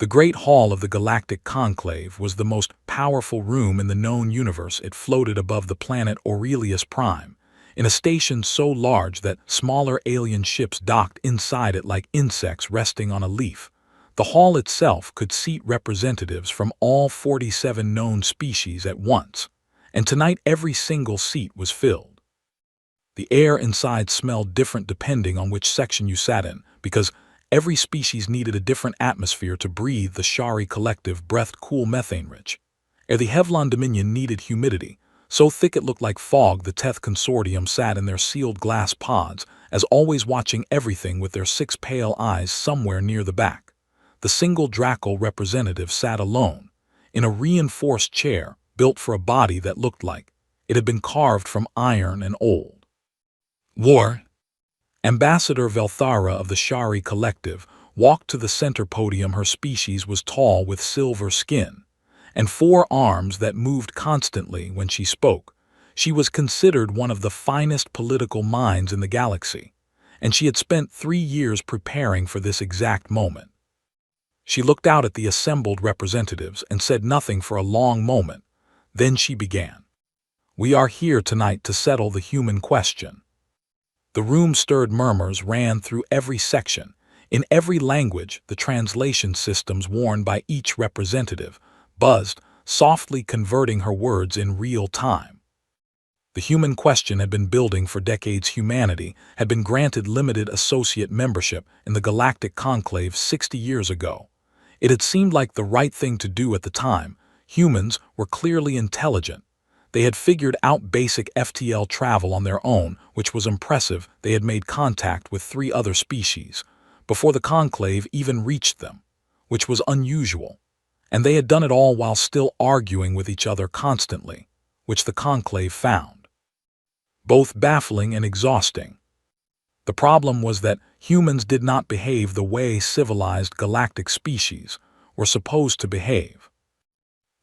The Great Hall of the Galactic Conclave was the most powerful room in the known universe. It floated above the planet Aurelius Prime, in a station so large that smaller alien ships docked inside it like insects resting on a leaf. The hall itself could seat representatives from all 47 known species at once, and tonight every single seat was filled. The air inside smelled different depending on which section you sat in, because every species needed a different atmosphere to breathe. The Shari collective breathed cool methane-rich air. The Hevlon Dominion needed humidity, so thick it looked like fog. The Teth Consortium sat in their sealed glass pods, as always watching everything with their 6 pale eyes somewhere near the back. The single Draal representative sat alone, in a reinforced chair built for a body that looked like it had been carved from iron and old. War. Ambassador Velthara of the Shari Collective walked to the center podium. Her species was tall with silver skin and 4 arms that moved constantly when she spoke. She was considered one of the finest political minds in the galaxy, and she had spent 3 years preparing for this exact moment. She looked out at the assembled representatives and said nothing for a long moment. Then she began. "We are here tonight to settle the human question." The room-stirred murmurs ran through every section. In every language, the translation systems worn by each representative buzzed, softly converting her words in real time. The human question had been building for decades. Humanity had been granted limited associate membership in the Galactic Conclave 60 years ago. It had seemed like the right thing to do at the time. Humans were clearly intelligent. They had figured out basic FTL travel on their own, which was impressive. They had made contact with 3 other species before the Conclave even reached them, which was unusual. And they had done it all while still arguing with each other constantly, which the Conclave found both baffling and exhausting. The problem was that humans did not behave the way civilized galactic species were supposed to behave.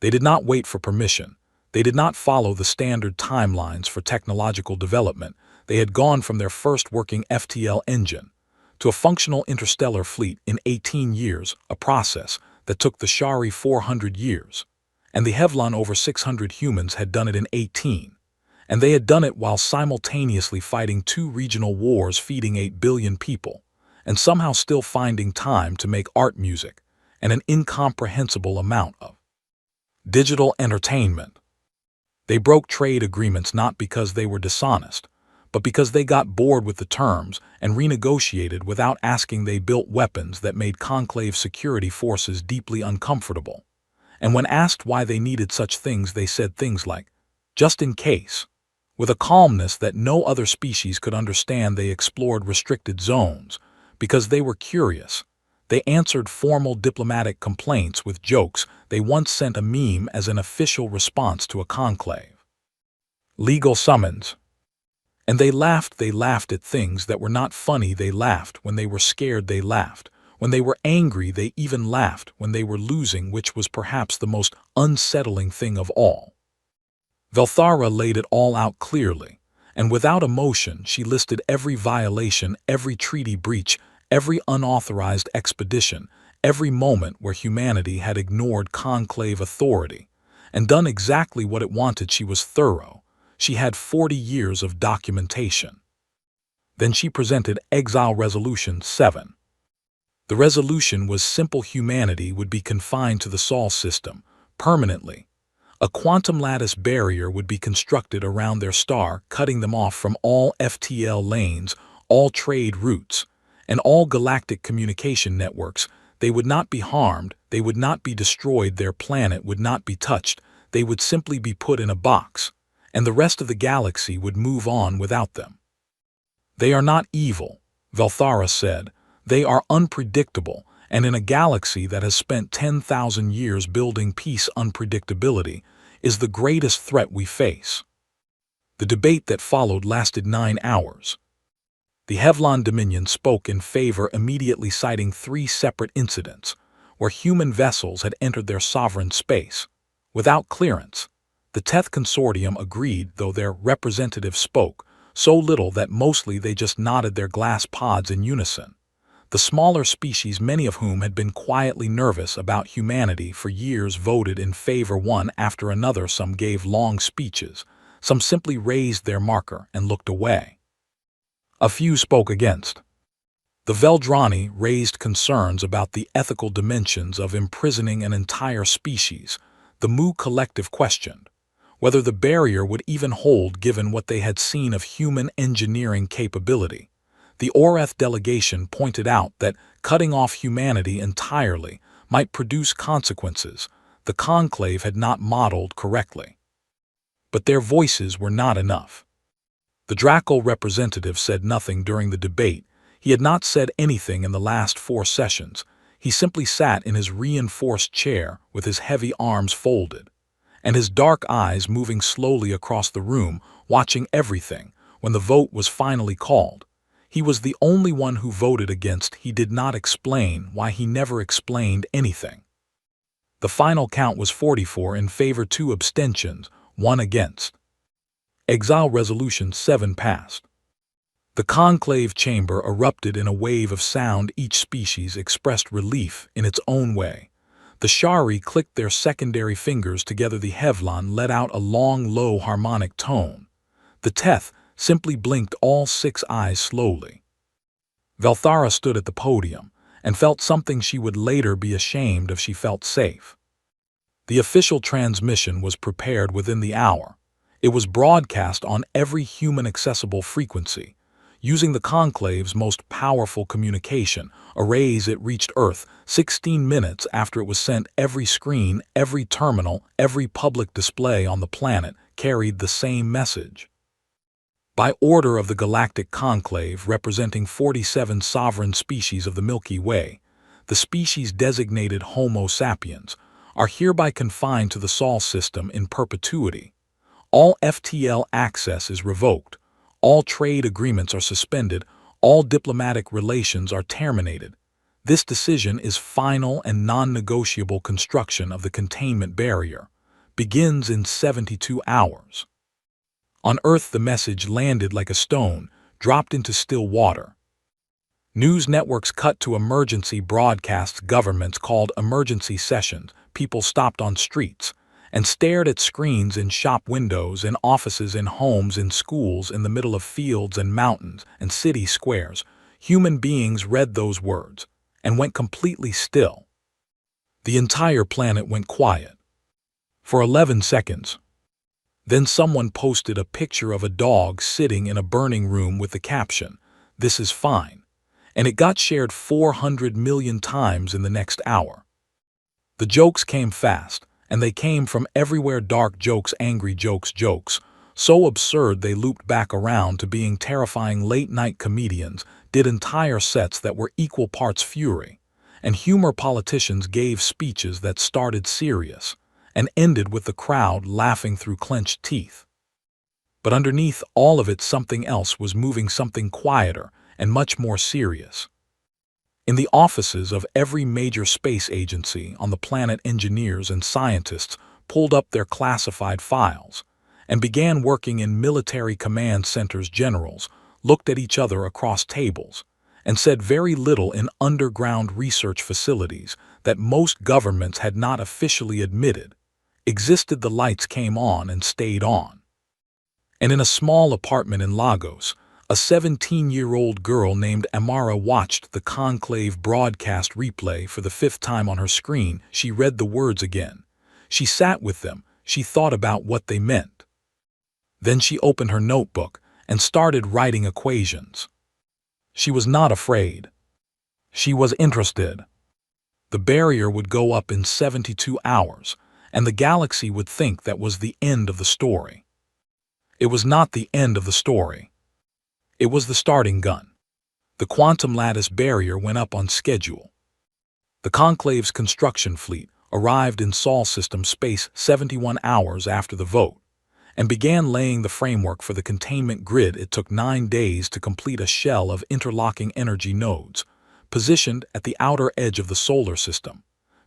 They did not wait for permission. They did not follow the standard timelines for technological development. They had gone from their first working FTL engine to a functional interstellar fleet in 18 years, a process that took the Shari 400 years, and the Hevlon over 600 humans had done it in 18. And they had done it while simultaneously fighting 2 regional wars, feeding 8 billion people, and somehow still finding time to make art music and an incomprehensible amount of digital entertainment. They broke trade agreements not because they were dishonest, but because they got bored with the terms and renegotiated without asking. They built weapons that made Conclave security forces deeply uncomfortable. And when asked why they needed such things, they said things like, "Just in case." With a calmness that no other species could understand. They explored restricted zones because they were curious. They answered formal diplomatic complaints with jokes. They once sent a meme as an official response to a conclave legal summons. And they laughed at things that were not funny. They laughed when they were scared. They laughed when they were angry. They even laughed when they were losing, which was perhaps the most unsettling thing of all. Velthara laid it all out clearly, and without emotion she listed every violation, every treaty breach, every unauthorized expedition, every moment where humanity had ignored Conclave authority and done exactly what it wanted. She was thorough. She had 40 years of documentation. Then she presented Exile Resolution 7. The resolution was simple. Humanity would be confined to the Sol system permanently. A quantum lattice barrier would be constructed around their star, cutting them off from all FTL lanes, all trade routes, and all galactic communication networks. They would not be harmed, they would not be destroyed, their planet would not be touched, they would simply be put in a box, and the rest of the galaxy would move on without them. They are not evil, Velthara said. They are unpredictable, and in a galaxy that has spent 10,000 years building peace, unpredictability is the greatest threat we face. The debate that followed lasted 9 hours. The Hevlon Dominion spoke in favor, immediately citing 3 separate incidents where human vessels had entered their sovereign space without clearance. The Teth Consortium agreed, though their representative spoke so little that mostly they just nodded their glass pods in unison. The smaller species, many of whom had been quietly nervous about humanity for years, voted in favor one after another. Some gave long speeches, some simply raised their marker and looked away. A few spoke against. The Veldrani raised concerns about the ethical dimensions of imprisoning an entire species. The Mu collective questioned whether the barrier would even hold given what they had seen of human engineering capability. The Oreth delegation pointed out that cutting off humanity entirely might produce consequences the Conclave had not modeled correctly. But their voices were not enough. The Draal representative said nothing during the debate. He had not said anything in the last 4 sessions. He simply sat in his reinforced chair with his heavy arms folded, and his dark eyes moving slowly across the room, watching everything. When the vote was finally called, he was the only one who voted against. He did not explain why. He never explained anything. The final count was 44 in favor, 2 abstentions, 1 against. Exile Resolution 7 passed. The conclave chamber erupted in a wave of sound. Each species expressed relief in its own way. The Shari clicked their secondary fingers together. The Hevlan let out a long, low harmonic tone. The Teth simply blinked all 6 eyes slowly. Velthara stood at the podium and felt something she would later be ashamed of. She felt safe. The official transmission was prepared within the hour. It was broadcast on every human-accessible frequency. Using the Conclave's most powerful communication arrays, it reached Earth 16 minutes after it was sent. Every screen, every terminal, every public display on the planet carried the same message. By order of the Galactic Conclave, representing 47 sovereign species of the Milky Way, the species designated Homo sapiens are hereby confined to the Sol system in perpetuity. All FTL access is revoked. All trade agreements are suspended. All diplomatic relations are terminated. This decision is final and non-negotiable. Construction of the containment barrier begins in 72 hours. On Earth, the message landed like a stone dropped into still water. News networks cut to emergency broadcasts. Governments called emergency sessions. People stopped on streets and stared at screens in shop windows, in offices, in homes, in schools, in the middle of fields and mountains and city squares. Human beings read those words and went completely still. The entire planet went quiet for 11 seconds. Then someone posted a picture of a dog sitting in a burning room with the caption, "This is fine," and it got shared 400 million times in the next hour. The jokes came fast, and they came from everywhere. Dark jokes, angry jokes, jokes so absurd they looped back around to being terrifying. Late-night comedians did entire sets that were equal parts fury and humor. Politicians gave speeches that started serious and ended with the crowd laughing through clenched teeth. But underneath all of it, something else was moving, something quieter and much more serious. In the offices of every major space agency on the planet, engineers and scientists pulled up their classified files and began working in military command centers. Generals looked at each other across tables and said very little. In underground research facilities that most governments had not officially admitted existed, the lights came on and stayed on. And in a small apartment in Lagos, a 17-year-old girl named Amara watched the Conclave broadcast replay for the 5th time on her screen. She read the words again. She sat with them. She thought about what they meant. Then she opened her notebook and started writing equations. She was not afraid. She was interested. The barrier would go up in 72 hours, and the galaxy would think that was the end of the story. It was not the end of the story. It was the starting gun. The quantum lattice barrier went up on schedule. The Conclave's construction fleet arrived in Sol system space 71 hours after the vote and began laying the framework for the containment grid. It took 9 days to complete a shell of interlocking energy nodes positioned at the outer edge of the solar system.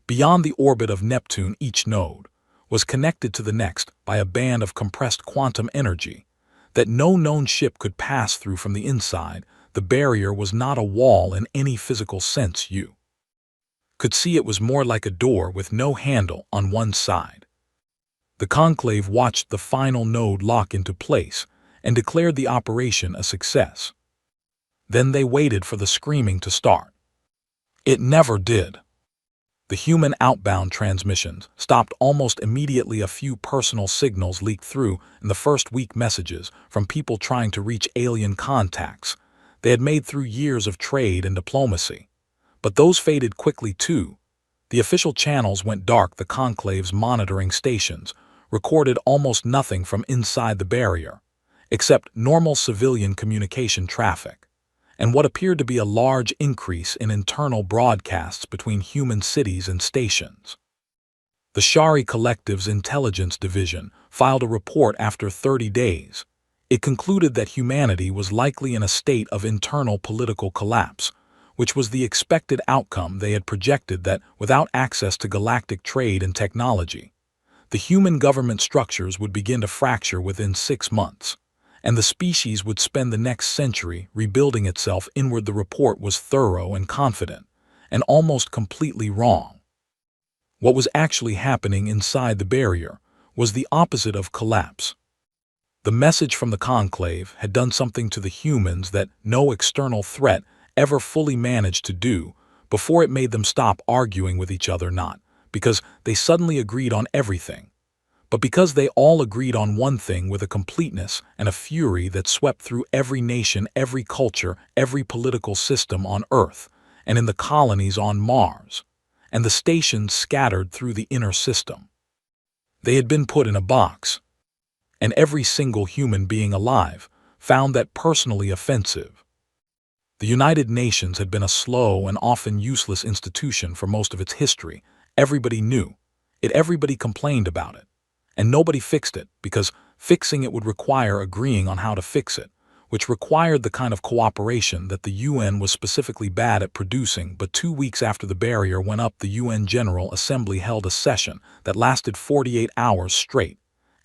Beyond the orbit of Neptune, each node was connected to the next by a band of compressed quantum energy that no known ship could pass through from the inside. the barrier was not a wall in any physical sense. You could see it was more like a door with no handle on one side. The Conclave watched the final node lock into place and declared the operation a success. Then they waited for the screaming to start. It never did. The human outbound transmissions stopped almost immediately. A few personal signals leaked through in the first week, messages from people trying to reach alien contacts they had made through years of trade and diplomacy. But those faded quickly too. The official channels went dark. The Conclave's monitoring stations recorded almost nothing from inside the barrier, except normal civilian communication traffic, and what appeared to be a large increase in internal broadcasts between human cities and stations. The Shari Collective's intelligence division filed a report after 30 days. It concluded that humanity was likely in a state of internal political collapse, which was the expected outcome. They had projected that without access to galactic trade and technology, the human government structures would begin to fracture within 6 months, and the species would spend the next century rebuilding itself inward. The report was thorough and confident, and almost completely wrong. What was actually happening inside the barrier was the opposite of collapse. The message from the Conclave had done something to the humans that no external threat ever fully managed to do before. It made them stop arguing with each other, not because they suddenly agreed on everything, but because they all agreed on one thing with a completeness and a fury that swept through every nation, every culture, every political system on Earth and in the colonies on Mars, and the stations scattered through the inner system. They had been put in a box, and every single human being alive found that personally offensive. The United Nations had been a slow and often useless institution for most of its history. Everybody knew it, everybody complained about it, and nobody fixed it, because fixing it would require agreeing on how to fix it, which required the kind of cooperation that the UN was specifically bad at producing. But 2 weeks after the barrier went up, the UN General Assembly held a session that lasted 48 hours straight.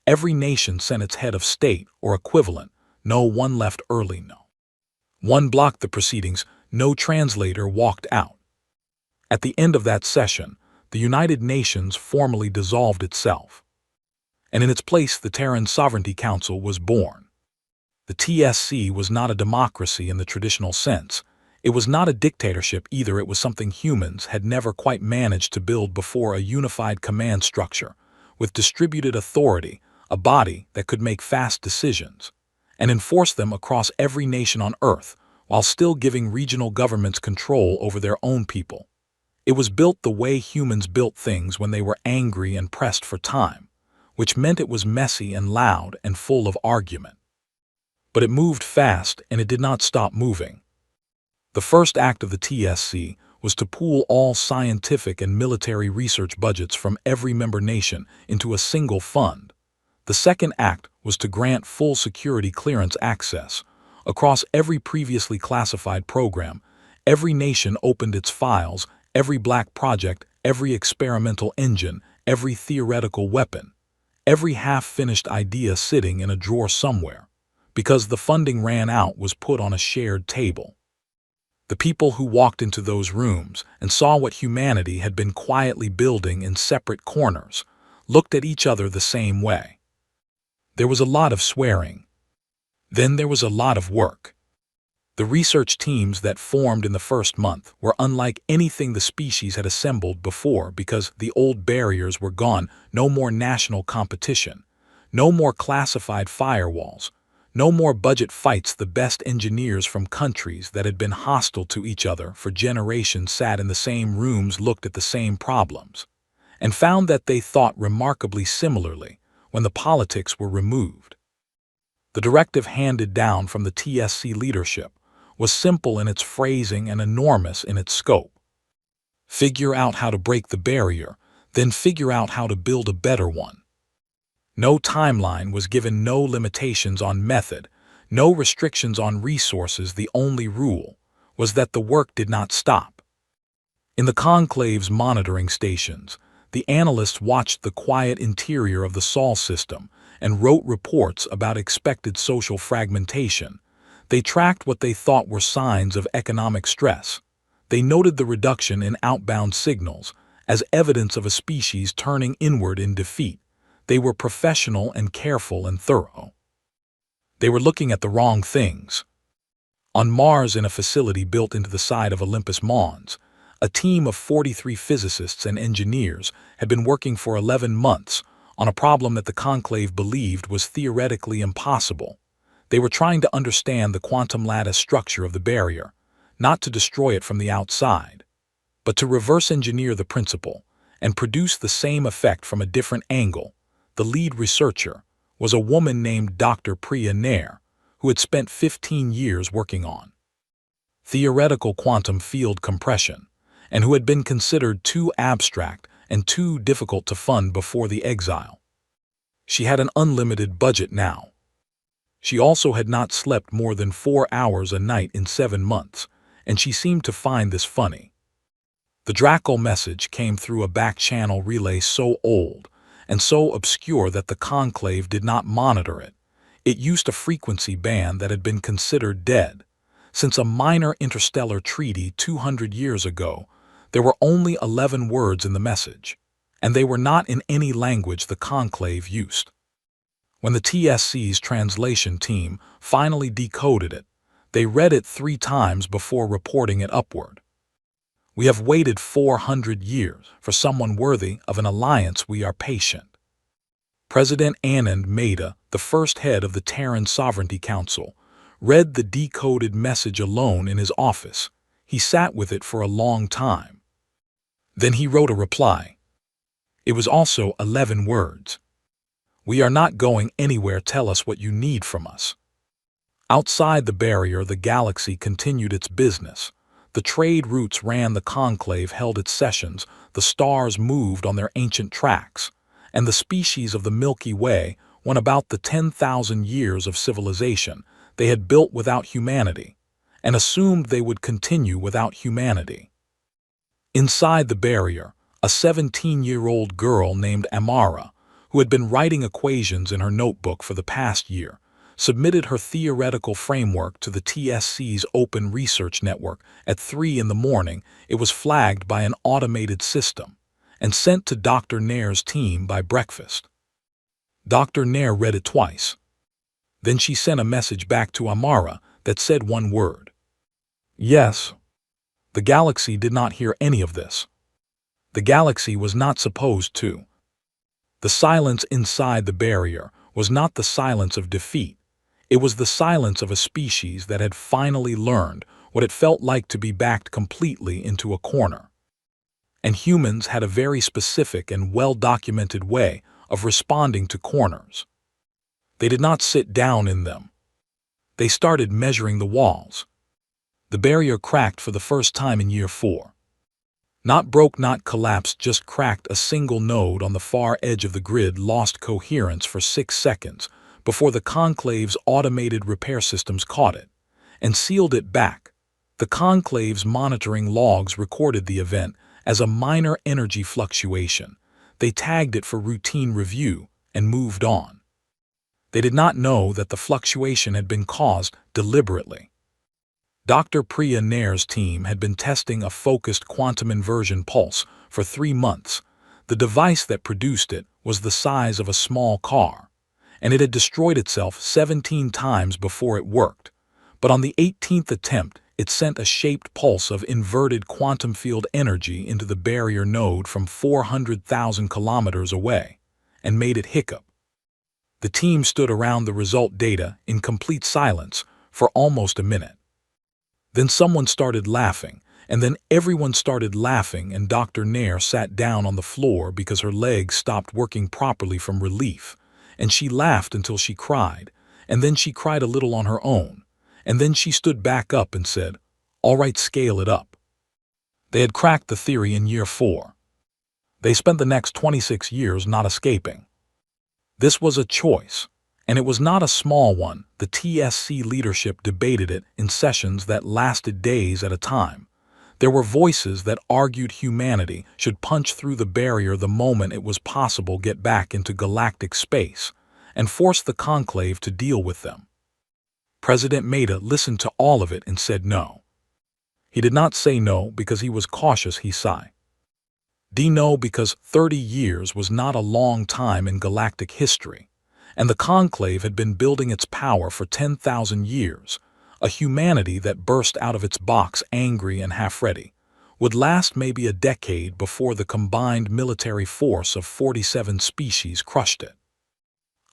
Every nation sent its head of state or equivalent. No one left early, no one blocked the proceedings, no translator walked out. At the end of that session, the United Nations formally dissolved itself, and in its place the Terran Sovereignty Council was born. The TSC was not a democracy in the traditional sense. It was not a dictatorship either. It was something humans had never quite managed to build before: a unified command structure with distributed authority, a body that could make fast decisions and enforce them across every nation on Earth, while still giving regional governments control over their own people. It was built the way humans built things when they were angry and pressed for time, which meant it was messy and loud and full of argument. But it moved fast, and it did not stop moving. The first act of the TSC was to pool all scientific and military research budgets from every member nation into a single fund. The second act was to grant full security clearance access across every previously classified program. Every nation opened its files, every black project, every experimental engine, every theoretical weapon, every half-finished idea sitting in a drawer somewhere, because the funding ran out, was put on a shared table. The people who walked into those rooms and saw what humanity had been quietly building in separate corners looked at each other the same way. There was a lot of swearing. Then there was a lot of work. The research teams that formed in the first month were unlike anything the species had assembled before, because the old barriers were gone. No more national competition, no more classified firewalls, no more budget fights. The best engineers from countries that had been hostile to each other for generations sat in the same rooms, looked at the same problems, and found that they thought remarkably similarly when the politics were removed. The directive handed down from the TSC leadership was simple in its phrasing and enormous in its scope. Figure out how to break the barrier, then figure out how to build a better one. No timeline was given, no limitations on method, no restrictions on resources. The only rule was that the work did not stop. In the Conclave's monitoring stations, the analysts watched the quiet interior of the Sol system and wrote reports about expected social fragmentation. They tracked what they thought were signs of economic stress. They noted the reduction in outbound signals as evidence of a species turning inward in defeat. They were professional and careful and thorough. They were looking at the wrong things. On Mars, in a facility built into the side of Olympus Mons, a team of 43 physicists and engineers had been working for 11 months on a problem that the Conclave believed was theoretically impossible. They were trying to understand the quantum lattice structure of the barrier, not to destroy it from the outside, but to reverse engineer the principle and produce the same effect from a different angle. The lead researcher was a woman named Dr. Priya Nair, who had spent 15 years working on theoretical quantum field compression, and who had been considered too abstract and too difficult to fund before the Exile. She had an unlimited budget now. She also had not slept more than 4 hours a night in 7 months, and she seemed to find this funny. The Draal message came through a back-channel relay so old and so obscure that the Conclave did not monitor it. It used a frequency band that had been considered dead. Since a minor interstellar treaty 200 years ago, there were only 11 words in the message, and they were not in any language the Conclave used. When the TSC's translation team finally decoded it, they read it 3 times before reporting it upward. We have waited 400 years for someone worthy of an alliance. We are patient. President Anand Mehta, the first head of the Terran Sovereignty Council, read the decoded message alone in his office. He sat with it for a long time. Then he wrote a reply. It was also 11 words. We are not going anywhere. Tell us what you need from us. Outside the barrier, the galaxy continued its business. The trade routes ran, the Conclave held its sessions, the stars moved on their ancient tracks, and the species of the Milky Way went about the 10,000 years of civilization they had built without humanity, and assumed they would continue without humanity. Inside the barrier, a 17-year-old girl named Amara, who had been writing equations in her notebook for the past year, submitted her theoretical framework to the TSC's Open Research Network at 3 in the morning. It was flagged by an automated system and sent to Dr. Nair's team by breakfast. Dr. Nair read it twice. Then she sent a message back to Amara that said one word. Yes. The galaxy did not hear any of this. The galaxy was not supposed to. The silence inside the barrier was not the silence of defeat. It was the silence of a species that had finally learned what it felt like to be backed completely into a corner. And humans had a very specific and well-documented way of responding to corners. They did not sit down in them. They started measuring the walls. The barrier cracked for the first time in year 4. Not broke, not collapsed, just cracked. A single node on the far edge of the grid lost coherence for 6 seconds before the Conclave's automated repair systems caught it and sealed it back. The Conclave's monitoring logs recorded the event as a minor energy fluctuation. They tagged it for routine review and moved on. They did not know that the fluctuation had been caused deliberately. Dr. Priya Nair's team had been testing a focused quantum inversion pulse for 3 months. The device that produced it was the size of a small car, and it had destroyed itself 17 times before it worked. But on the 18th attempt, it sent a shaped pulse of inverted quantum field energy into the barrier node from 400,000 kilometers away and made it hiccup. The team stood around the result data in complete silence for almost a minute. Then someone started laughing, and then everyone started laughing, and Dr. Nair sat down on the floor because her legs stopped working properly from relief, and she laughed until she cried, and then she cried a little on her own, and then she stood back up and said, "All right, scale it up." They had cracked the theory in year 4. They spent the next 26 years not escaping. This was a choice. And it was not a small one. The TSC leadership debated it in sessions that lasted days at a time. There were voices that argued humanity should punch through the barrier the moment it was possible, get back into galactic space, and force the Conclave to deal with them. President Maida listened to all of it and said no. He did not say no because he was cautious, he sighed. No, because 30 years was not a long time in galactic history, and the Conclave had been building its power for 10,000 years. A humanity that burst out of its box angry and half-ready would last maybe a decade before the combined military force of 47 species crushed it.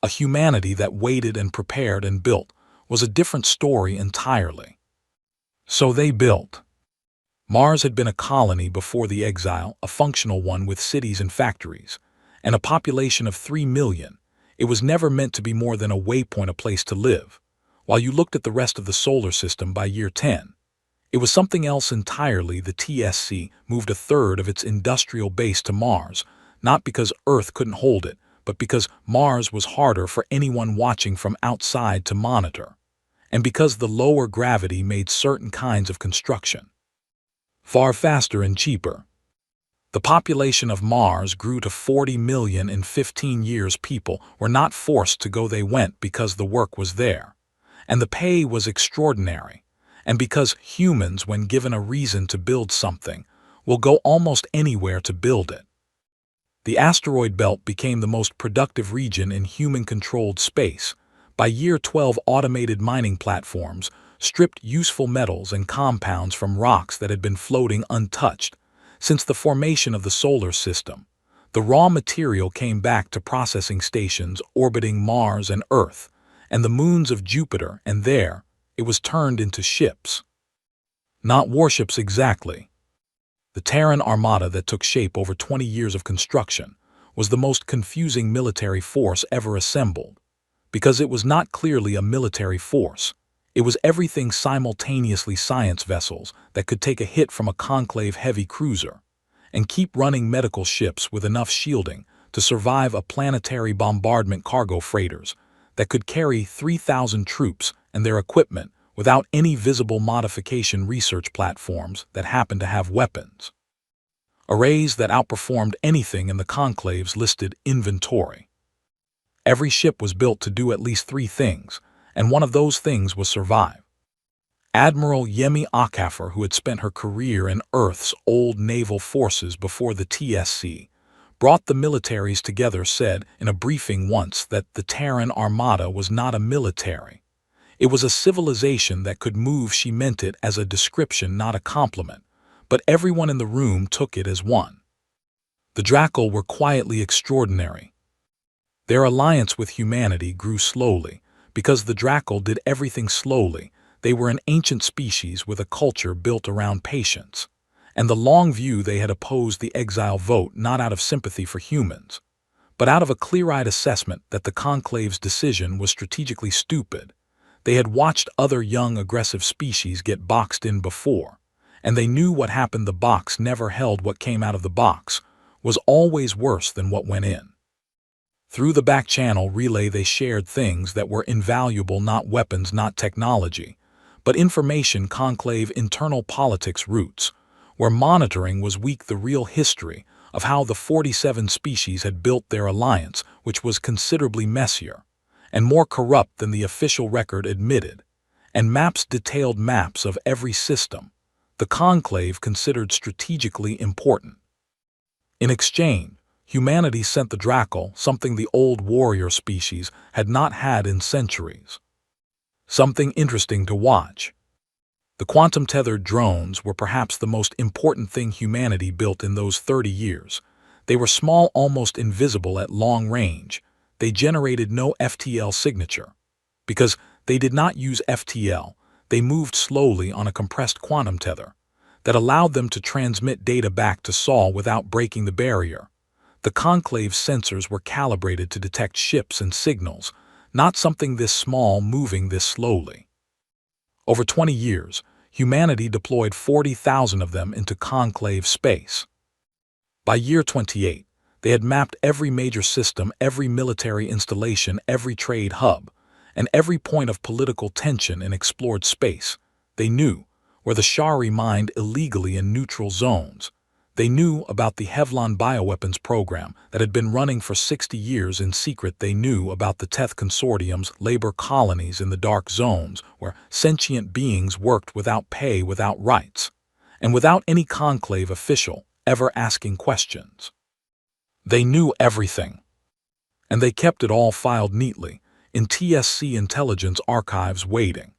A humanity that waited and prepared and built was a different story entirely. So they built. Mars had been a colony before the Exile, a functional one with cities and factories, and a population of 3 million. It was never meant to be more than a waypoint, a place to live. While you looked at the rest of the solar system by year 10, it was something else entirely. The TSC moved a third of its industrial base to Mars, not because Earth couldn't hold it, but because Mars was harder for anyone watching from outside to monitor, and because the lower gravity made certain kinds of construction far faster and cheaper. The population of Mars grew to 40 million in 15 years. People were not forced to go, they went because the work was there, and the pay was extraordinary, and because humans, when given a reason to build something, will go almost anywhere to build it. The asteroid belt became the most productive region in human-controlled space. By year 12, automated mining platforms stripped useful metals and compounds from rocks that had been floating untouched since the formation of the solar system. The raw material came back to processing stations orbiting Mars and Earth and the moons of Jupiter, and there it was turned into ships. Not warships exactly. The Terran armada that took shape over 20 years of construction was the most confusing military force ever assembled, because it was not clearly a military force. It was everything simultaneously: science vessels that could take a hit from a Conclave heavy cruiser and keep running medical ships with enough shielding to survive a planetary bombardment, cargo freighters that could carry 3,000 troops and their equipment without any visible modification, research platforms that happened to have weapons, arrays that outperformed anything in the Conclave's listed inventory. Every ship was built to do at least 3 things, and one of those things was survive. Admiral Yemi Okafor, who had spent her career in Earth's old naval forces before the TSC brought the militaries together, said in a briefing once that the Terran armada was not a military. It was a civilization that could move. She meant it as a description, not a compliment, but everyone in the room took it as one. The Draal were quietly extraordinary. Their alliance with humanity grew slowly, because the Draal did everything slowly. They were an ancient species with a culture built around patience and the long view. They had opposed the Exile vote not out of sympathy for humans, but out of a clear-eyed assessment that the Conclave's decision was strategically stupid. They had watched other young, aggressive species get boxed in before, and they knew what happened. The box never held. What came out of the box was always worse than what went in. Through the back-channel relay they shared things that were invaluable, not weapons, not technology, but information. Conclave internal politics roots, where monitoring was weak. The real history of how the 47 species had built their alliance, which was considerably messier and more corrupt than the official record admitted, and detailed maps of every system the Conclave considered strategically important. In exchange, humanity sent the Draal something the old warrior species had not had in centuries. Something interesting to watch. The quantum-tethered drones were perhaps the most important thing humanity built in those 30 years. They were small, almost invisible at long range. They generated no FTL signature. Because they did not use FTL, they moved slowly on a compressed quantum tether that allowed them to transmit data back to Sol without breaking the barrier. The Conclave's sensors were calibrated to detect ships and signals, not something this small moving this slowly. Over 20 years, humanity deployed 40,000 of them into Conclave space. By year 28, they had mapped every major system, every military installation, every trade hub, and every point of political tension in explored space. They knew where the Shari mined illegally in neutral zones. They knew about the Hevlon bioweapons program that had been running for 60 years in secret. They knew about the Teth Consortium's labor colonies in the dark zones, where sentient beings worked without pay, without rights, and without any Conclave official ever asking questions. They knew everything, and they kept it all filed neatly in TSC intelligence archives waiting.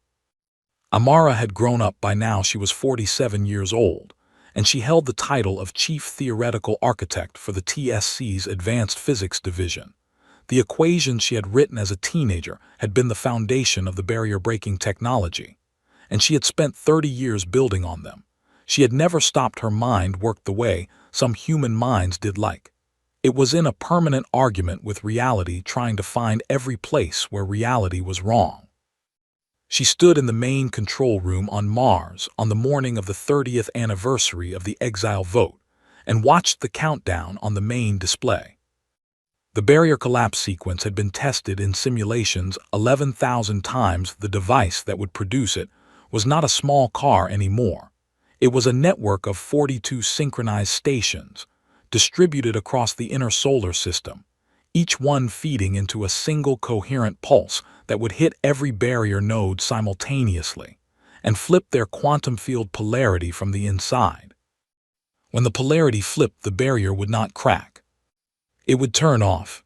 Amara had grown up by now. She was 47 years old, and she held the title of Chief Theoretical Architect for the TSC's Advanced Physics Division. The equations she had written as a teenager had been the foundation of the barrier-breaking technology, and she had spent 30 years building on them. She had never stopped. Her mind worked the way some human minds did. It was in a permanent argument with reality, trying to find every place where reality was wrong. She stood in the main control room on Mars on the morning of the 30th anniversary of the Exile vote and watched the countdown on the main display. The barrier collapse sequence had been tested in simulations 11,000 times. The device that would produce it was not a small car anymore. It was a network of 42 synchronized stations, distributed across the inner solar system, each one feeding into a single coherent pulse that would hit every barrier node simultaneously and flip their quantum field polarity from the inside. When the polarity flipped, the barrier would not crack. It would turn off.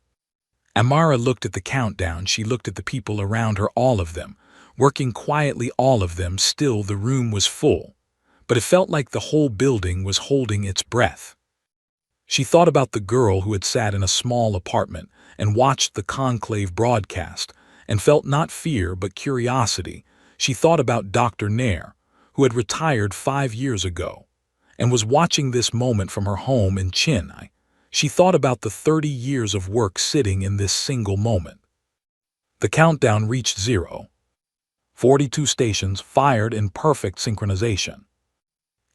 Amara looked at the countdown. She looked at the people around her, all of them, working quietly, all of them. Still, the room was full, but it felt like the whole building was holding its breath. She thought about the girl who had sat in a small apartment and watched the Conclave broadcast and felt not fear but curiosity. She thought about Dr. Nair, who had retired 5 years ago and was watching this moment from her home in Chennai. She thought about the 30 years of work sitting in this single moment. The countdown reached 0. 42 stations fired in perfect synchronization.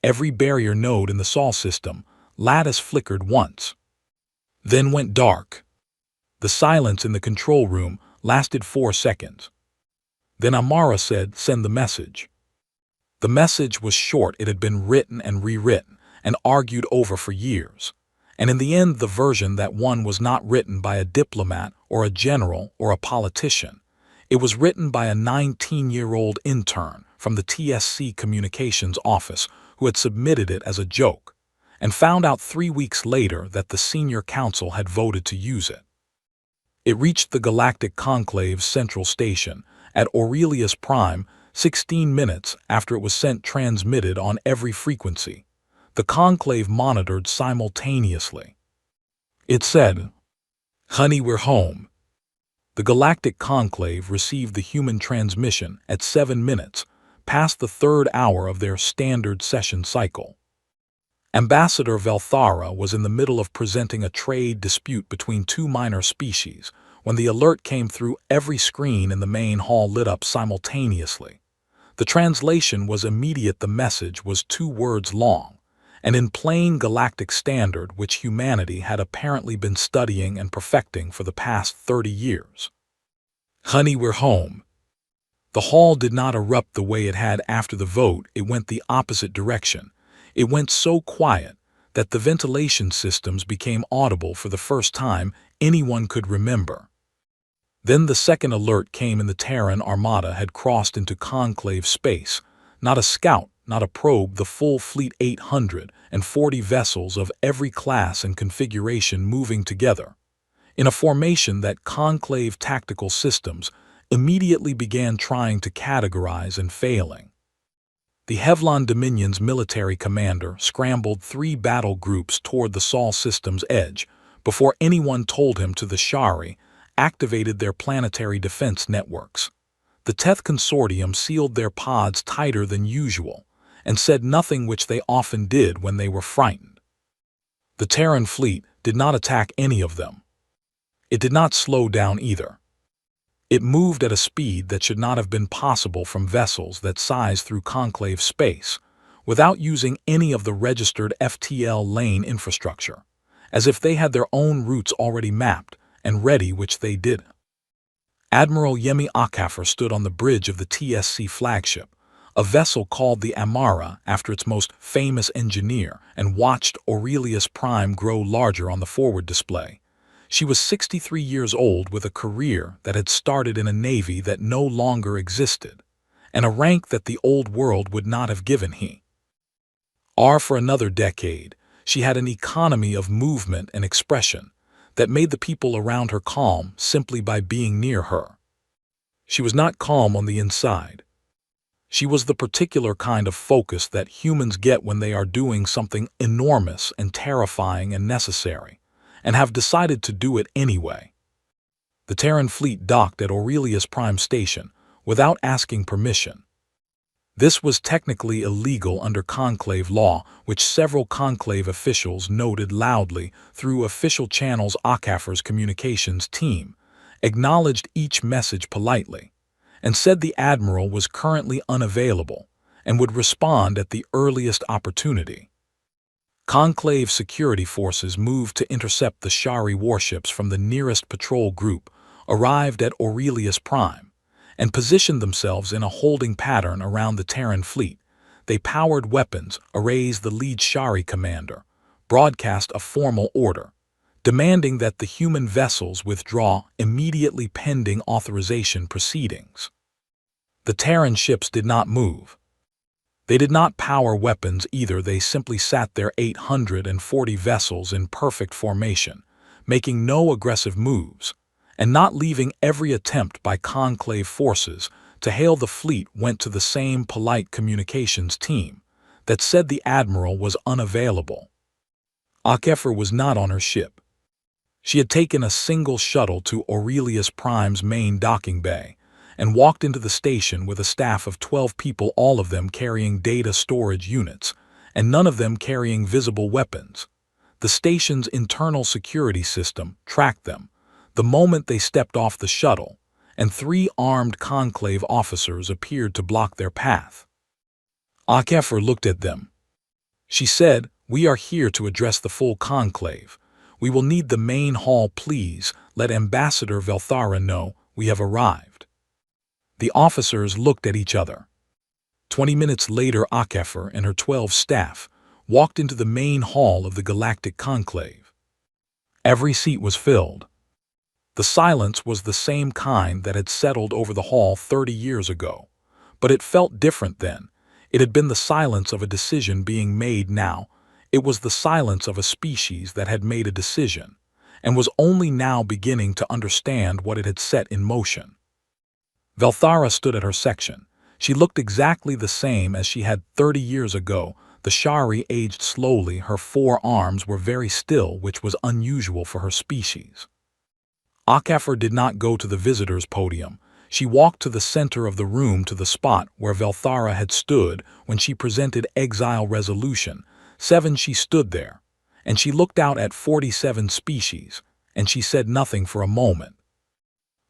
Every barrier node in the Sol system lattice flickered once, then went dark. The silence in the control room lasted 4 seconds. Then Amara said, "Send the message." The message was short. It had been written and rewritten and argued over for years. And in the end, the version that won was not written by a diplomat or a general or a politician. It was written by a 19-year-old intern from the TSC communications office who had submitted it as a joke and found out 3 weeks later that the senior council had voted to use it. It reached the Galactic Conclave's central station at Aurelius Prime 16 minutes after it was sent, transmitted on every frequency. The Conclave monitored simultaneously. It said, "Honey, we're home." The Galactic Conclave received the human transmission at 7 minutes, past the 3rd hour of their standard session cycle. Ambassador Velthara was in the middle of presenting a trade dispute between 2 minor species when the alert came through. Every screen in the main hall lit up simultaneously. The translation was immediate. The message was 2 words long, and in plain galactic standard, which humanity had apparently been studying and perfecting for the past 30 years. "Honey, we're home." The hall did not erupt the way it had after the vote. It went the opposite direction. It went so quiet that the ventilation systems became audible for the first time anyone could remember. Then the second alert came, and the Terran armada had crossed into Conclave space. Not a scout, not a probe, the full fleet, 840 vessels of every class and configuration moving together in a formation that Conclave tactical systems immediately began trying to categorize and failing. The Hevlon Dominion's military commander scrambled 3 battle groups toward the Sol system's edge before anyone told him to. The Shari activated their planetary defense networks. The Teth Consortium sealed their pods tighter than usual and said nothing, which they often did when they were frightened. The Terran fleet did not attack any of them. It did not slow down either. It moved at a speed that should not have been possible from vessels that size through Conclave space without using any of the registered FTL lane infrastructure, as if they had their own routes already mapped and ready, which they did. Admiral Yemi Akafer stood on the bridge of the TSC flagship, a vessel called the Armada after its most famous engineer, and watched Aurelius Prime grow larger on the forward display. She was 63 years old with a career that had started in a navy that no longer existed, and a rank that the old world would not have given her. For another decade, she had an economy of movement and expression that made the people around her calm simply by being near her. She was not calm on the inside. She was the particular kind of focus that humans get when they are doing something enormous and terrifying and necessary, and have decided to do it anyway. The Terran fleet docked at Aurelius Prime Station without asking permission. This was technically illegal under Conclave law, which several Conclave officials noted loudly through official channels. HFY's communications team acknowledged each message politely, and said the Admiral was currently unavailable and would respond at the earliest opportunity. Conclave security forces moved to intercept the Shari warships from the nearest patrol group, arrived at Aurelius Prime, and positioned themselves in a holding pattern around the Terran fleet. They powered weapons, erased the lead Shari commander, broadcast a formal order, demanding that the human vessels withdraw immediately pending authorization proceedings. The Terran ships did not move. They did not power weapons either. They simply sat their 840 vessels in perfect formation, making no aggressive moves, and not leaving. Every attempt by Conclave forces to hail the fleet went to the same polite communications team that said the Admiral was unavailable. HFY was not on her ship. She had taken a single shuttle to Aurelius Prime's main docking bay and walked into the station with a staff of 12 people, all of them carrying data storage units, and none of them carrying visible weapons. The station's internal security system tracked them the moment they stepped off the shuttle, and 3 armed Conclave officers appeared to block their path. HFY looked at them. She said, "We are here to address the full Conclave. We will need the main hall, please. Let Ambassador Velthara know we have arrived." The officers looked at each other. 20 minutes later, HFY and her 12 staff walked into the main hall of the Galactic Conclave. Every seat was filled. The silence was the same kind that had settled over the hall 30 years ago, but it felt different then. It had been the silence of a decision being made now. It was the silence of a species that had made a decision, and was only now beginning to understand what it had set in motion. Velthara stood at her section. She looked exactly the same as she had 30 years ago. The Shari aged slowly. Her 4 arms were very still, which was unusual for her species. HFY did not go to the visitors' podium. She walked to the center of the room, to the spot where Velthara had stood when she presented Exile Resolution 7. She stood there, and she looked out at 47 species, and she said nothing for a moment.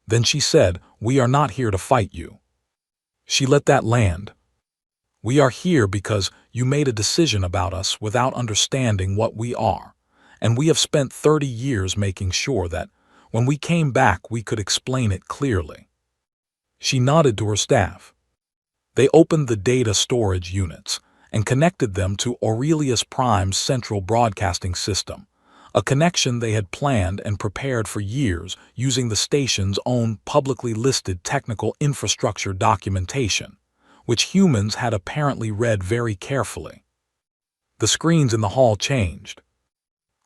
Then she said, "We are not here to fight you." She let that land. "We are here because you made a decision about us without understanding what we are, and we have spent 30 years making sure that, when we came back, we could explain it clearly." She nodded to her staff. They opened the data storage units and connected them to Aurelius Prime's central broadcasting system, a connection they had planned and prepared for years using the station's own publicly listed technical infrastructure documentation, which humans had apparently read very carefully. The screens in the hall changed.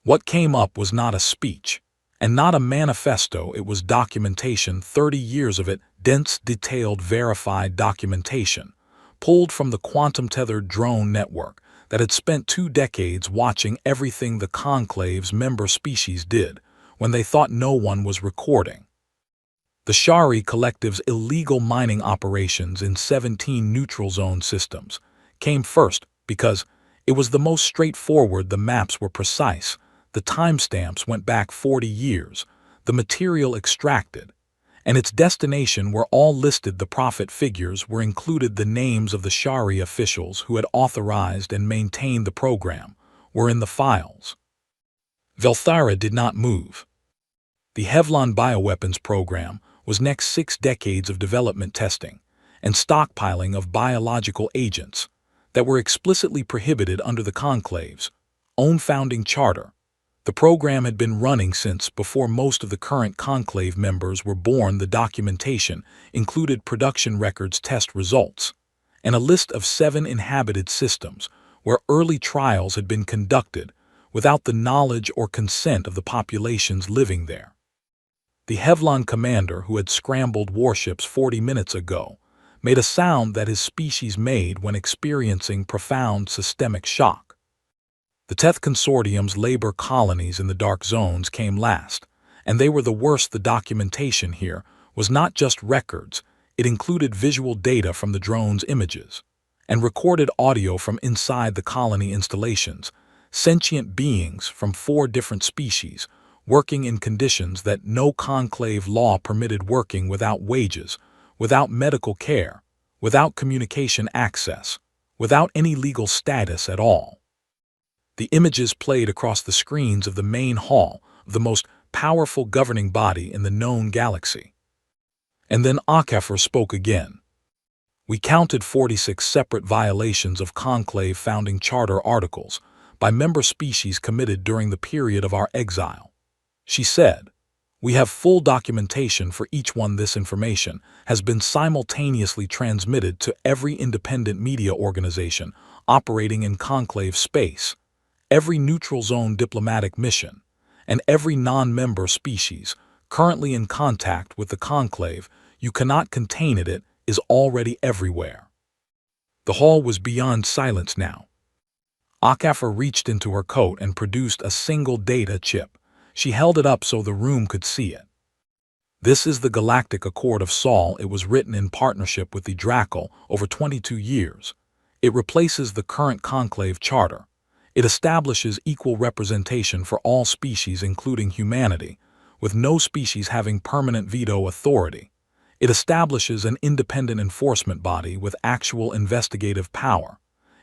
What came up was not a speech, and not a manifesto. It was documentation, 30 years of it, dense, detailed, verified documentation, pulled from the quantum-tethered drone network that had spent 2 decades watching everything the Conclave's member species did when they thought no one was recording. The Shari Collective's illegal mining operations in 17 neutral zone systems came first because it was the most straightforward. The maps were precise, the timestamps went back 40 years, the material extracted, and its destination were all listed. The profit figures were included. The names of the Shari officials who had authorized and maintained the program were in the files. Velthara did not move. The Hevlon bioweapons program was next 6 decades of development testing, and stockpiling of biological agents that were explicitly prohibited under the Conclave's own founding charter. The program had been running since before most of the current Conclave members were born. The documentation included production records, test results, and a list of 7 inhabited systems where early trials had been conducted without the knowledge or consent of the populations living there. The HFY commander, who had scrambled warships 40 minutes ago, made a sound that his species made when experiencing profound systemic shock. The Teth Consortium's labor colonies in the dark zones came last, and they were the worst. The documentation here was not just records, it included visual data from the drone's images, and recorded audio from inside the colony installations, sentient beings from 4 different species, working in conditions that no Conclave law permitted, working without wages, without medical care, without communication access, without any legal status at all. The images played across the screens of the main hall of the most powerful governing body in the known galaxy. And then HFY spoke again. We counted 46 separate violations of Conclave founding charter articles by member species committed during the period of our exile. She said, "We have full documentation for each one. This information has been simultaneously transmitted to every independent media organization operating in Conclave space, every neutral zone diplomatic mission, and every non-member species currently in contact with the Conclave. You cannot contain it. It is already everywhere." The hall was beyond silence now. HFY reached into her coat and produced a single data chip. She held it up so the room could see it. "This is the Galactic Accord of Sol. It was written in partnership with the Draal over 22 years. It replaces the current Conclave charter. It establishes equal representation for all species, including humanity, with no species having permanent veto authority. It establishes an independent enforcement body with actual investigative power.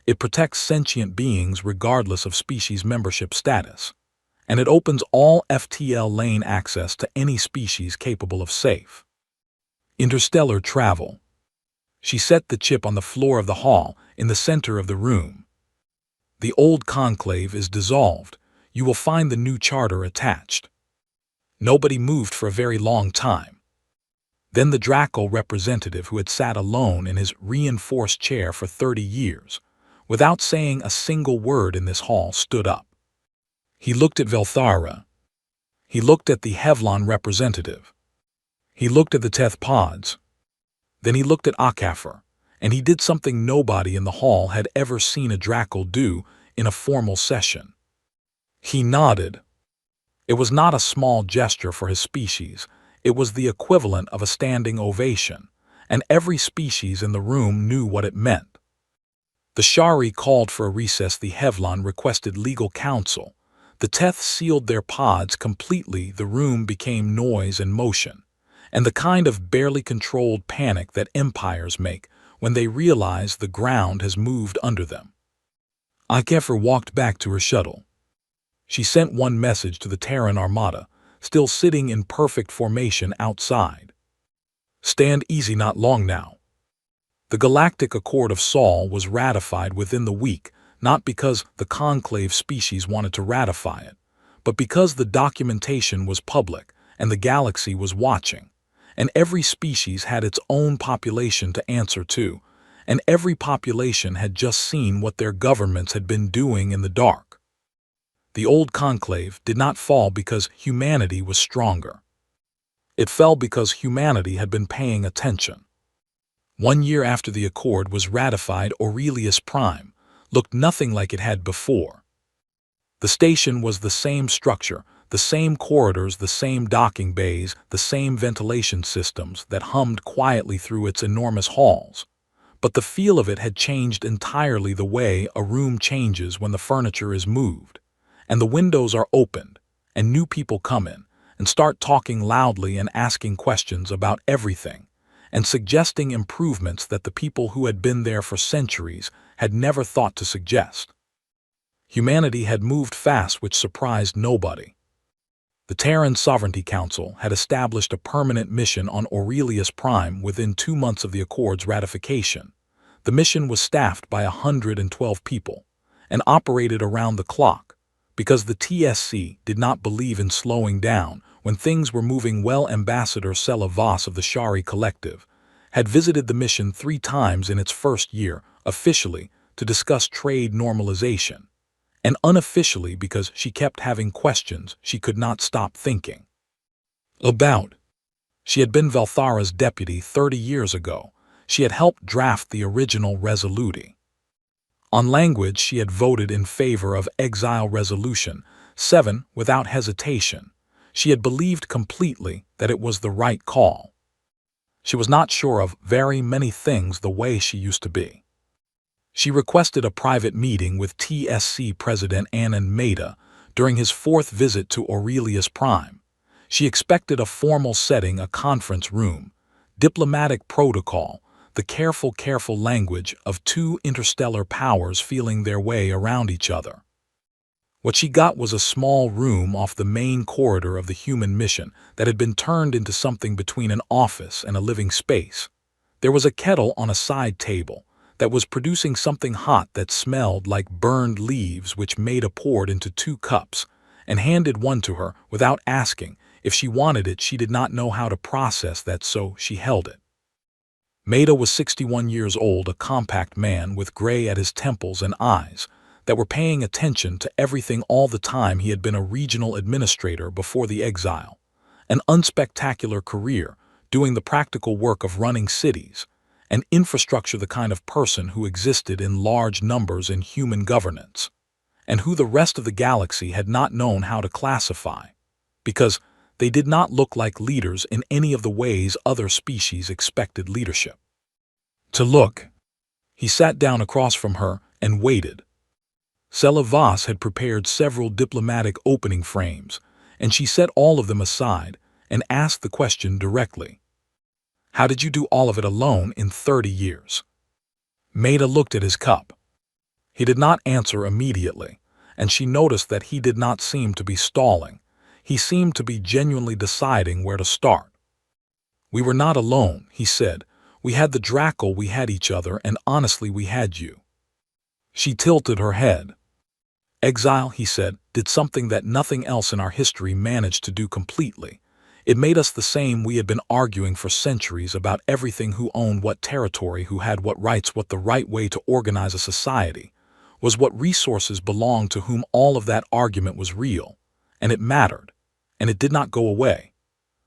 It protects sentient beings regardless of species membership status. And it opens all FTL lane access to any species capable of safe interstellar travel." She set the chip on the floor of the hall in the center of the room. "The old Conclave is dissolved. You will find the new charter attached." Nobody moved for a very long time. Then the Draal representative, who had sat alone in his reinforced chair for 30 years, without saying a single word in this hall, stood up. He looked at Velthara. He looked at the HFY representative. He looked at the Teth pods. Then he looked at HFY, and he did something nobody in the hall had ever seen a Draal do in a formal session. He nodded. It was not a small gesture for his species. It was the equivalent of a standing ovation, and every species in the room knew what it meant. The Shari called for a recess. The HFY requested legal counsel. The Teth sealed their pods completely. The room became noise and motion, and the kind of barely controlled panic that empires make when they realize the ground has moved under them. HFY walked back to her shuttle. She sent one message to the Terran armada, still sitting in perfect formation outside. "Stand easy, not long now." The Galactic Accord of Sol was ratified within the week, not because the Conclave species wanted to ratify it, but because the documentation was public and the galaxy was watching, and every species had its own population to answer to, and every population had just seen what their governments had been doing in the dark. The old Conclave did not fall because humanity was stronger. It fell because humanity had been paying attention. 1 year after the accord was ratified, Aurelius Prime looked nothing like it had before. The station was the same structure, the same corridors, the same docking bays, the same ventilation systems that hummed quietly through its enormous halls. But the feel of it had changed entirely, the way a room changes when the furniture is moved, and the windows are opened, and new people come in and start talking loudly and asking questions about everything, and suggesting improvements that the people who had been there for centuries had never thought to suggest. Humanity had moved fast, which surprised nobody. The Terran Sovereignty Council had established a permanent mission on Aurelius Prime within 2 months of the Accord's ratification. The mission was staffed by 112 people and operated around the clock because the TSC did not believe in slowing down when things were moving well. Ambassador Sela Voss of the Shari Collective had visited the mission 3 times in its first year, officially to discuss trade normalization, and unofficially because she kept having questions she could not stop thinking about. She had been Valthara's deputy 30 years ago. She had helped draft the original Resoluti. On language, she had voted in favor of Exile Resolution 7 without hesitation. She had believed completely that it was the right call. She was not sure of very many things the way she used to be. She requested a private meeting with TSC President Anand Mehta during his 4th visit to Aurelius Prime. She expected a formal setting, a conference room, diplomatic protocol, the careful language of 2 interstellar powers feeling their way around each other. What she got was a small room off the main corridor of the human mission that had been turned into something between an office and a living space. There was a kettle on a side table that was producing something hot that smelled like burned leaves, which Mehta poured into 2 cups and handed one to her without asking if she wanted it. She did not know how to process that, so she held it. Mehta was 61 years old, a compact man with gray at his temples and eyes that were paying attention to everything all the time. He had been a regional administrator before the Exile, an unspectacular career doing the practical work of running cities and infrastructure, the kind of person who existed in large numbers in human governance, and who the rest of the galaxy had not known how to classify, because they did not look like leaders in any of the ways other species expected leadership to look. He sat down across from her and waited. Sela Voss had prepared several diplomatic opening frames, and she set all of them aside and asked the question directly. How did you do all of it alone in 30 years? Mehta looked at his cup. He did not answer immediately, and she noticed that he did not seem to be stalling. He seemed to be genuinely deciding where to start. We were not alone, he said. We had the Draal, we had each other, and honestly we had you. She tilted her head. Exile, he said, did something that nothing else in our history managed to do completely. It made us the same. We had been arguing for centuries about everything: who owned what territory, who had what rights, what the right way to organize a society was, what resources belonged to whom. All of that argument was real, and it mattered, and it did not go away.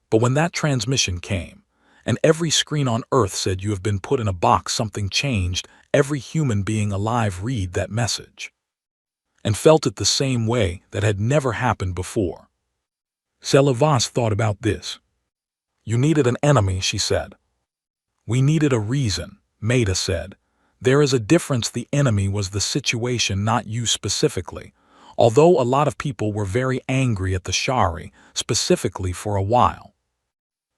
But when that transmission came, and every screen on Earth said you have been put in a box, something changed. Every human being alive read that message and felt it the same way that had never happened before. Sela Voss thought about this. You needed an enemy, she said. We needed a reason, Mehta said. There is a difference. The enemy was the situation, not you specifically. Although a lot of people were very angry at the Shari, specifically for a while.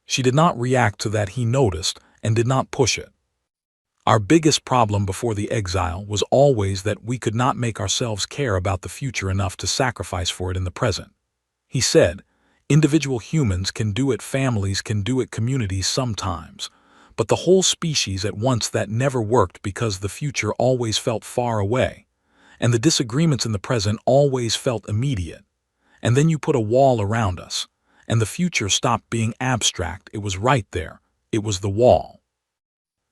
She did not react to that, he noticed, and did not push it. Our biggest problem before the Exile was always that we could not make ourselves care about the future enough to sacrifice for it in the present. He said, individual humans can do it, families can do it, communities sometimes, but the whole species at once, that never worked because the future always felt far away, and the disagreements in the present always felt immediate. And then you put a wall around us, and the future stopped being abstract. It was right there. It was the wall.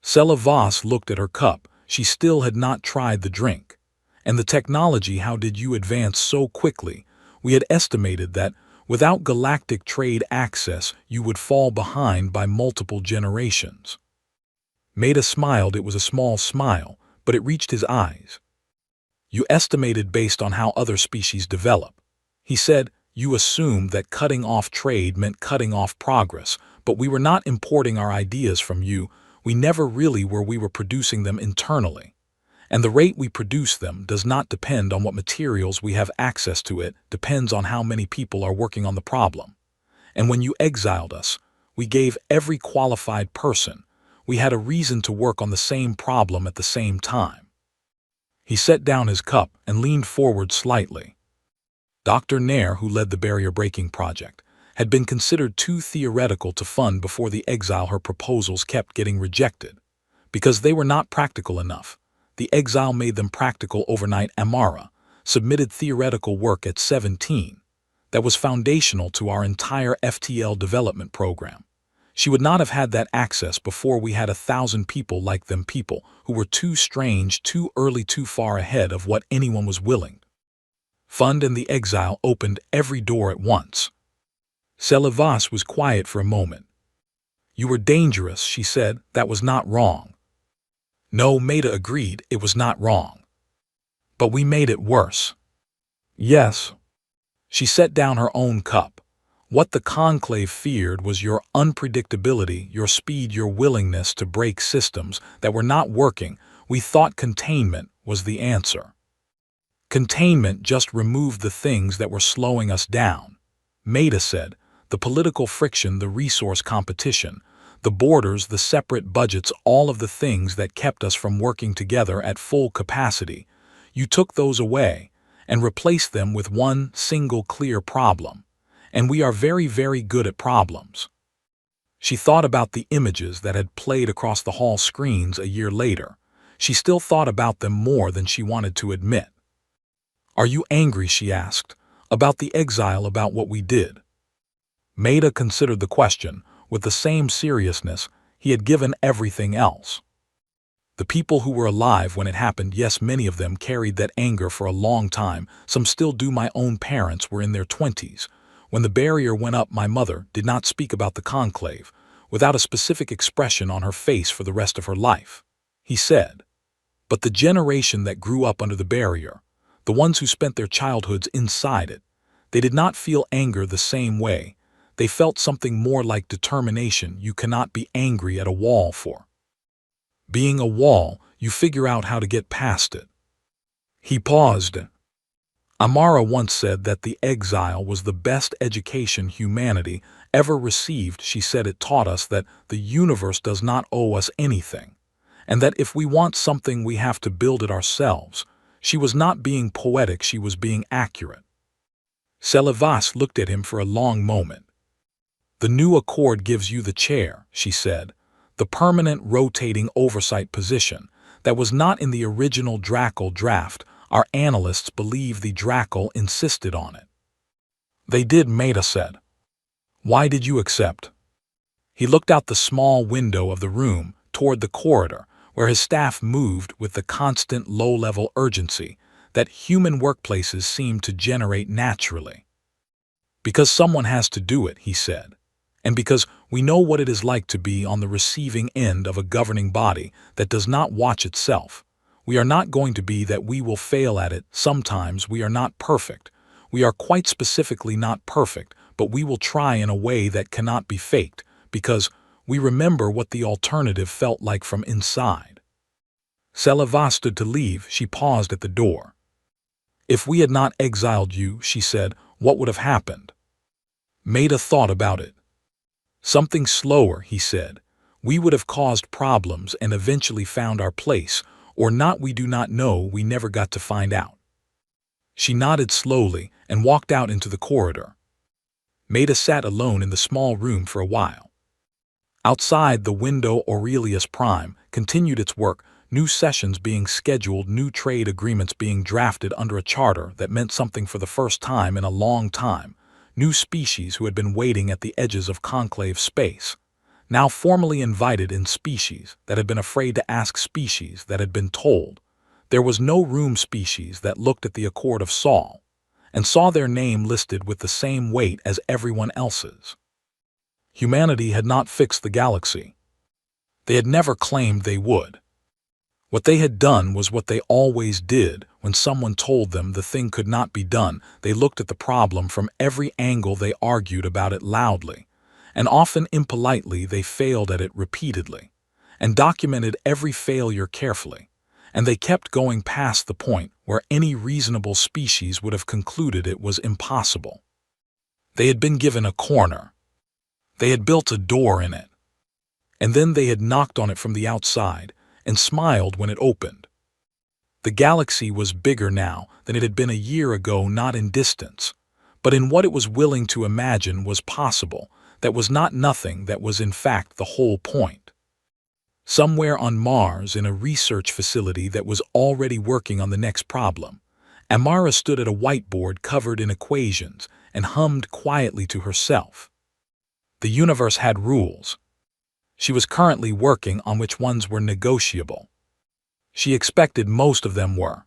Sela Voss looked at her cup. She still had not tried the drink. And the technology, how did you advance so quickly? We had estimated that without galactic trade access, you would fall behind by multiple generations. Mehta smiled. It was a small smile, but it reached his eyes. You estimated based on how other species develop. He said, you assumed that cutting off trade meant cutting off progress, but we were not importing our ideas from you. We never really were. We were producing them internally. And the rate we produce them does not depend on what materials we have access to. It depends on how many people are working on the problem. And when you exiled us, we gave every qualified person. We had a reason to work on the same problem at the same time. He set down his cup and leaned forward slightly. Dr. Nair, who led the barrier-breaking project, had been considered too theoretical to fund before the Exile. Her proposals kept getting rejected because they were not practical enough. The Exile made them practical overnight. Amara submitted theoretical work at 17 that was foundational to our entire FTL development program. She would not have had that access before we had 1,000 people like them, people who were too strange, too early, too far ahead of what anyone was willing. Fund and the Exile opened every door at once. Celivas was quiet for a moment. You were dangerous, she said. That was not wrong. No, Maida agreed, it was not wrong. But we made it worse. Yes. She set down her own cup. What the Conclave feared was your unpredictability, your speed, your willingness to break systems that were not working. We thought containment was the answer. Containment just removed the things that were slowing us down. Maida said, the political friction, the resource competition, the borders, the separate budgets, all of the things that kept us from working together at full capacity. You took those away and replaced them with one single clear problem. And we are very, very good at problems. She thought about the images that had played across the hall screens a year later. She still thought about them more than she wanted to admit. Are you angry, she asked, about the Exile, about what we did? Maida considered the question with the same seriousness he had given everything else. The people who were alive when it happened, yes, many of them carried that anger for a long time. Some still do. My own parents were in their 20s. When the barrier went up, my mother did not speak about the Conclave, without a specific expression on her face for the rest of her life. He said, but the generation that grew up under the barrier, the ones who spent their childhoods inside it, they did not feel anger the same way. They felt something more like determination. You cannot be angry at a wall for being a wall. You figure out how to get past it. He paused. Amara once said that the Exile was the best education humanity ever received. She said it taught us that the universe does not owe us anything, and that if we want something we have to build it ourselves. She was not being poetic, she was being accurate. Celivas looked at him for a long moment. The new accord gives you the chair, she said, the permanent rotating oversight position that was not in the original Draal draft. Our analysts believe the Draal insisted on it. They did, Maida said. Why did you accept? He looked out the small window of the room toward the corridor, where his staff moved with the constant low-level urgency that human workplaces seem to generate naturally. Because someone has to do it, he said, and because we know what it is like to be on the receiving end of a governing body that does not watch itself. We are not going to be that. We will fail at it. Sometimes we are not perfect. We are quite specifically not perfect, but we will try in a way that cannot be faked, because we remember what the alternative felt like from inside. Celivas stood to leave. She paused at the door. If we had not exiled you, she said, what would have happened? Maida thought about it. Something slower, he said. We would have caused problems and eventually found our place, or not. We do not know. We never got to find out. She nodded slowly and walked out into the corridor. Maida sat alone in the small room for a while. Outside the window, Aurelius Prime continued its work, new sessions being scheduled, new trade agreements being drafted under a charter that meant something for the first time in a long time. New species who had been waiting at the edges of Conclave space, now formally invited in, species that had been afraid to ask, species that had been told. There was no room, species that looked at the Accord of Saul and saw their name listed with the same weight as everyone else's. Humanity had not fixed the galaxy. They had never claimed they would. What they had done was what they always did. When someone told them the thing could not be done, they looked at the problem from every angle. They argued about it loudly, and often impolitely. They failed at it repeatedly, and documented every failure carefully. And they kept going past the point where any reasonable species would have concluded it was impossible. They had been given a corner. They had built a door in it. And then they had knocked on it from the outside and smiled when it opened. The galaxy was bigger now than it had been a year ago, not in distance, but in what it was willing to imagine was possible. That was not nothing, that was in fact the whole point. Somewhere on Mars, in a research facility that was already working on the next problem, Amara stood at a whiteboard covered in equations and hummed quietly to herself. The universe had rules. She was currently working on which ones were negotiable. She expected most of them were.